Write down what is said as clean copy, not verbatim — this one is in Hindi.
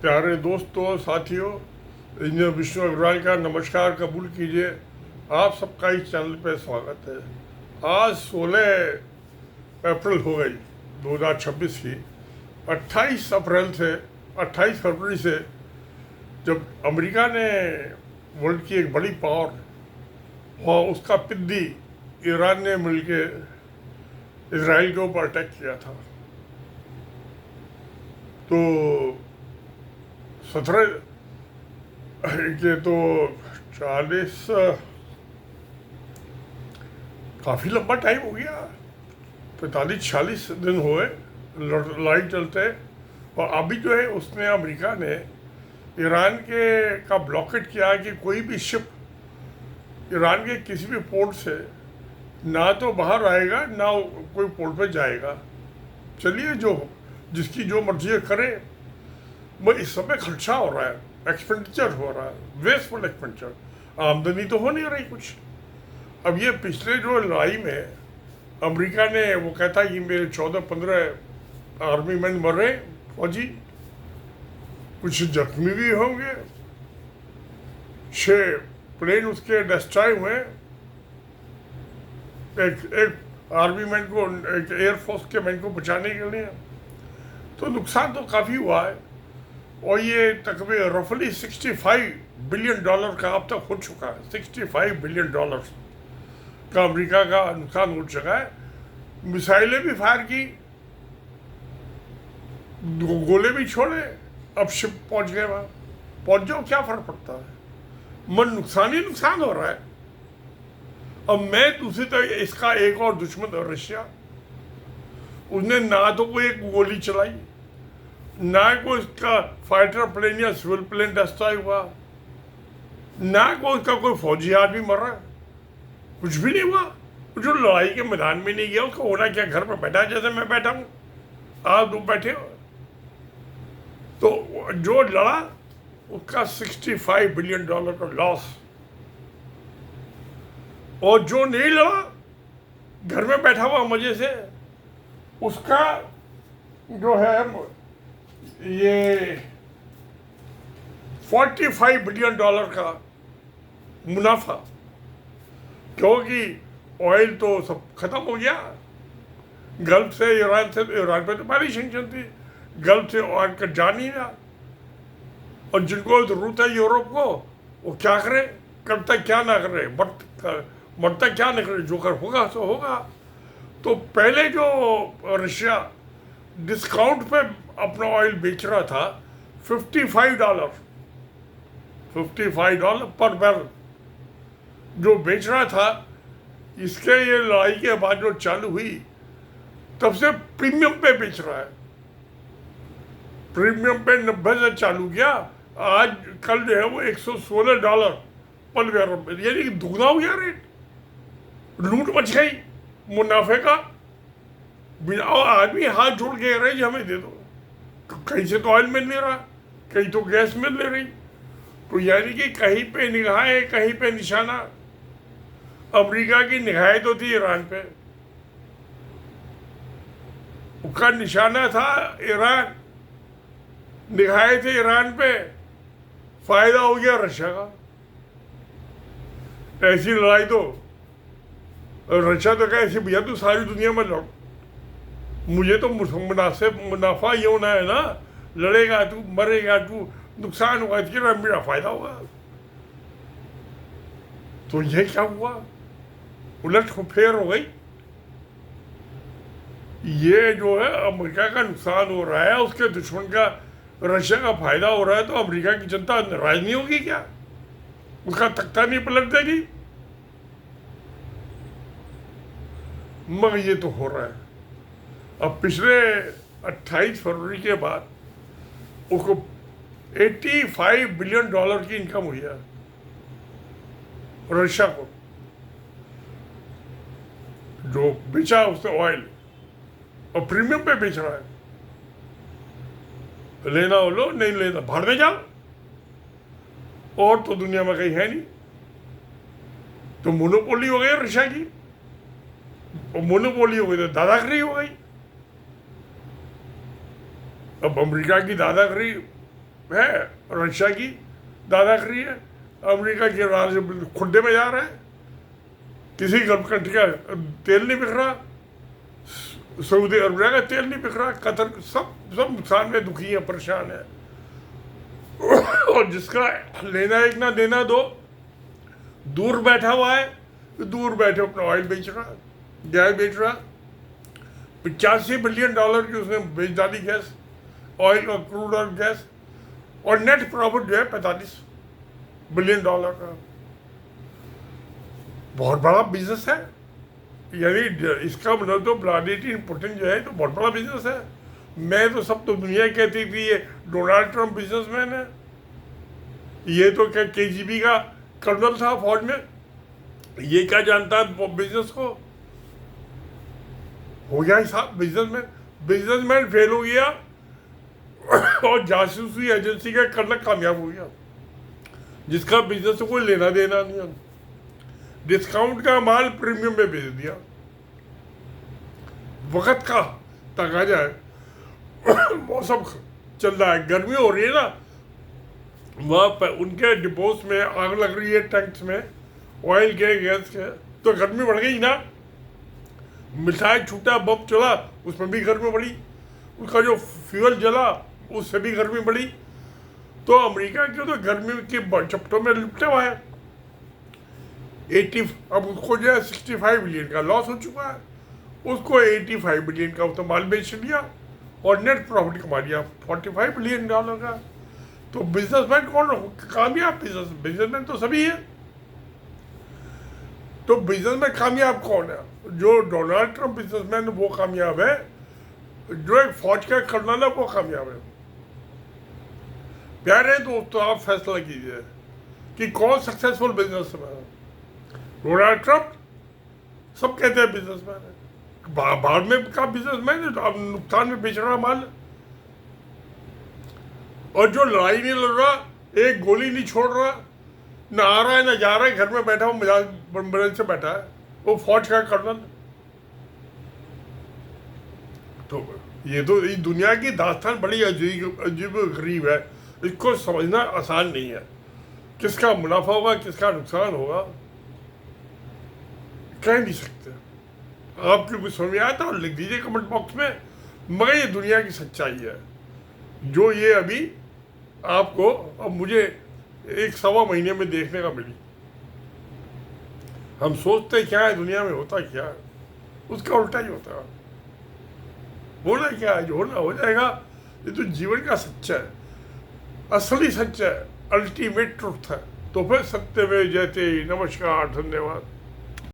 प्यारे दोस्तों साथियों, इंजीनियर विष्णु अग्रवाल का नमस्कार कबूल कीजिए। आप सबका इस चैनल पर स्वागत है। आज 16 अप्रैल हो गई 2026 की। 28 अप्रैल से 28 फरवरी से जब अमेरिका ने वर्ल्ड की एक बड़ी पावर और उसका पिद्दी ईरान ने मिलके इसराइल के ऊपर अटैक किया था, तो 17 के तो 40 काफ़ी लंबा टाइम हो गया। 45-46 दिन हुए लड़ाई चलते, और अभी जो है उसने अमेरिका ने ईरान के का ब्लॉकेट किया कि कोई भी शिप ईरान के किसी भी पोर्ट से ना तो बाहर आएगा ना कोई पोर्ट पे जाएगा। चलिए, जो जिसकी जो मर्जी करे। वो इस समय खर्चा हो रहा है, एक्सपेंडिचर हो रहा है, वेस्टफुल एक्सपेंडिचर, आमदनी तो हो नहीं रही कुछ। अब ये पिछले जो लड़ाई में अमेरिका ने वो कहता है कि मेरे 14-15 आर्मी मैन मर रहे, फौजी, कुछ जख्मी भी होंगे, 6 प्लेन उसके डिस्ट्रॉय हुए, एक आर्मी मैन को, एक एयरफोर्स के मैन को बचाने के लिए। तो नुकसान तो काफ़ी हुआ है, और ये तकरीबन रफली $65 बिलियन का अब तक हो चुका है। $65 बिलियन का अमेरिका का नुकसान हो चुका है। मिसाइलें भी फायर की, गोले भी छोड़े, अब शिप पहुंच गए, वहाँ पहुंच जाओ, क्या फर्क पड़ता है, मन नुकसान ही नुकसान हो रहा है। अब मैं दूसरी तरफ इसका एक और दुश्मन है रशिया। उसने ना तो कोई एक गोली चलाई, ना कोई उसका फाइटर प्लेन या सिविल प्लेन डिस्ट्रॉय हुआ, ना कोई उसका कोई फौजी आदमी मरा, कुछ भी नहीं हुआ। जो लड़ाई के मैदान में नहीं गया, उसका होना क्या, घर पर बैठा है जैसे मैं बैठा हूँ, आप लोग बैठे हो। तो जो लड़ा उसका $65 बिलियन का लॉस, और जो नहीं लड़ा, घर में बैठा हुआ मजे से, उसका जो है ये $45 बिलियन का मुनाफा, क्योंकि ऑयल तो सब खत्म हो गया। गल्फ से ईरान पे तो हमारी सेंक्शन थी, गल्फ से ऑयल का जा नहीं रहा, और जिनको जरूरत है यूरोप को, वो क्या करे, कब तक क्या ना करे, मरता क्या ना करे, जो कर होगा सो होगा। तो पहले जो रशिया डिस्काउंट पे अपना ऑयल बेच रहा था, $55 पर बैरल जो बेच रहा था, इसके ये लड़ाई के बाद जो चालू हुई, तब से प्रीमियम पे बेच रहा है। प्रीमियम पे 90 से चालू किया, आज कल जो है वो $116 पर बैरल, यानी कि दुगना हो गया रेट। लूट मच गई मुनाफे का। बिना आदमी हाथ जोड़ के रहे जी हमें दे दो, कहीं से तो ऑयल मिल नहीं रहा, कहीं तो गैस मिल नहीं रही। तो यानी कि कहीं पे निगाहें, कहीं पे निशाना। अमेरिका की निगाहें तो थी ईरान पे, उसका निशाना था ईरान, निगाहें थे ईरान पे, फायदा हो गया रशिया का। ऐसी लड़ाई तो रशिया तो कहे, ऐसी भैया तू सारी दुनिया में लड़, मुझे तो मुनाफा ये होना है ना, लड़ेगा तू, मरेगा तू, नुकसान होगा इसके लिए मेरा फायदा होगा। तो ये क्या हुआ, उलट फेर हो गई। ये जो है अमेरिका का नुकसान हो रहा है, उसके दुश्मन का रशिया का फायदा हो रहा है, तो अमेरिका की जनता नाराज नहीं होगी क्या, उसका तख्ता नहीं पलट देगी। मगर ये तो हो रहा है। अब पिछले 28 फरवरी के बाद उसको $85 बिलियन की इनकम हुई है रशिया को, जो बेचा उसने ऑयल, और प्रीमियम पे बेच रहा है। लेना हो लो, नहीं लेना भाड़ में जाओ, और तो दुनिया में कहीं है नहीं। तो मोनोपोली हो गई रशिया की, और मोनोपोली हो गई तो दादागिरी हो गई। अब अमेरिका की दादागिरी है रशिया की दादागिरी है, अमेरिका के राज खुड्डे में जा रहा है, किसी कंट्री का तेल नहीं बिक रहा, सऊदी अरबिया का तेल नहीं बिक रहा, कतर, सब नुकसान में दुखी है, परेशान है। और जिसका लेना एक ना देना दो, दूर बैठा हुआ है, तो दूर बैठे अपना ऑयल बेच रहा, गैस बेच रहा, $85 बिलियन की उसने बेच डाली गैस, ऑयल और क्रूड और गैस, और नेट प्रॉफिट जो है $45 बिलियन का। बहुत बड़ा बिजनेस है, यानी इसका मतलब तो व्लादिमीर पुतिन जो है तो बहुत बड़ा बिजनेस है। मैं तो सब तो दुनिया कहती थी ये डोनाल्ड ट्रंप बिजनेसमैन है, ये तो क्या KGB का कर्नल था फौज में, ये क्या जानता है बिजनेस को। हो गया हिसाब, बिजनेसमैन फेल हो गया और जासूसी एजेंसी का कर्नल कामयाब हो गया, जिसका बिजनेस से कोई लेना देना नहीं। डिस्काउंट का माल प्रीमियम में बेच दिया, वक्त का तकाजा है। मौसम चल रहा है, गर्मी हो रही है ना, वहाँ पर उनके डिपोस में आग लग रही है, टैंक्स में ऑयल के, गैस के, तो गर्मी बढ़ गई ना। मिठाई छूटा, बम चला, उसमें भी गर्मी बढ़ी, उसका जो फ्यूल जला उससे भी गर्मी बढ़ी। तो अमेरिका के तो गर्मी के चपटों में लिपटा हुआ है। अब उसको जो है 65 बिलियन का लॉस हो चुका है, उसको 85 बिलियन का उसने माल बेच लिया और नेट प्रॉफिट कमा लिया $45 बिलियन का। तो बिजनेसमैन कौन कामयाब? बिजनेसमैन तो सभी है। तो बिजनेसमैन कामयाब कौन है? जो डोनाल्ड ट्रंप बिजनेसमैन है वो कामयाब है, जो एक फौज का कर्नल है वो कामयाब है। प्यारे दोस्तों, आप फैसला कीजिए कि कौन सक्सेसफुल बिजनेसमैन है। डोनाल्ड ट्रंप सब कहते हैं बिजनेसमैन है, बाद में का बिजनेसमैन है, तो अब नुकसान में बेच रहा माल। और जो लड़ाई नहीं लड़ रहा, एक गोली नहीं छोड़ रहा, ना आ रहा है ना जा रहा है, घर में बैठा हुआ मजाक से बैठा है, वो फौज का कर्नल। तो ये तो इस दुनिया की दास्तान बड़ी अजीब गरीब है, इसको समझना आसान नहीं है। किसका मुनाफा होगा, किसका नुकसान होगा, कह नहीं सकते। आपको कुछ समझ में आया तो लिख दीजिए कमेंट बॉक्स में, मगर ये दुनिया की सच्चाई है जो ये अभी आपको अब मुझे 1-1.25 महीने में देखने का मिली। हम सोचते क्या है दुनिया में, होता क्या है, उसका उल्टा ही होता है। होना क्या है, जो होना हो जाएगा। ये तो जीवन का सच्चा है, असली सच्चा है, अल्टीमेट ट्रुथ है। तो फिर सत्य में जयते। नमस्कार, धन्यवाद।